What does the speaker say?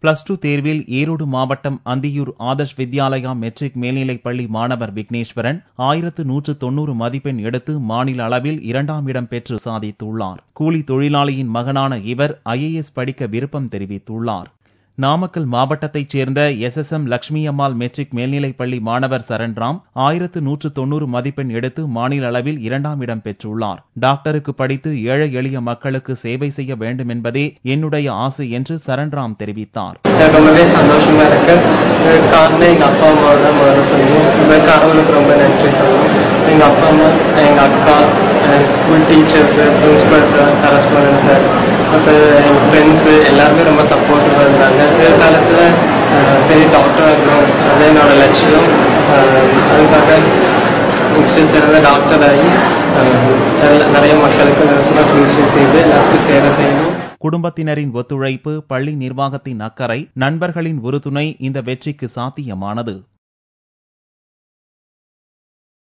+2 தேர்வில் ஈரோடு மாவட்டம் அந்தியூர் ஆதர்ஷ் வித்யாலயா மெட்ரிக் மேல்நிலைப்பள்ளி மாணவர் விக்னேஸ்வரன் 1190 மதிப்பெண் எடுத்து மாநில அளவில் 2ஆம் இடம் பெற்று சாதித்துள்ளார். கூலி தொழிலாளியின் மகனான இவர் IAS படிக்க விருப்பம் தெரிவித்துள்ளார். நாமக்கல் மாவட்டத்தைச் சேர்ந்த SSM லட்சுமி அம்மாள் மெட்ரிக் மேல்நிலைப்பள்ளி மாணவர் சரண்ராம் 1190 மதிப்பெண் எடுத்து மாநில அளவில் 2ஆம் இடம் பெற்றுள்ளார். டாக்டருக்கு படித்து ஏழை எளிய மக்களுக்கு சேவை செய்ய வேண்டும் என்பதே என்னுடைய ஆசை என்று சரண்ராம் தெரிவித்தார். ரொம்பவே சந்தோஷமா இருக்கு. காரணம் எங்க அப்பா அம்மா தான் முதல்ல சொல்லுவோம். கடவுளுக்கு ரொம்ப நன்றி சொல்லுவோம். எங்க அப்பா அம்மா, எங்க அக்கா, school teachers, principal sir, correspondent sir, அப்புறம் எங்க ஃப்ரெண்ட்ஸு எல்லாருமே ரொம்ப சப்போர்ட்டிவாக இருந்தாங்க. எதிர்காலத்தில் பெரிய டாக்டராக இருக்கணும், அது என்னோட லட்சியம். அதுக்காக நெக்ஸ்ட் சிறந்த டாக்டர் ஆகி நிறைய மக்களுக்கு சிகிச்சை செய்து எல்லாருக்கும் சேவை செய்யணும். குடும்பத்தினரின் ஒத்துழைப்பு, பள்ளி நிர்வாகத்தின் அக்கறை, நண்பர்களின் உறுதுணை இந்த வெற்றிக்கு சாத்தியமானது.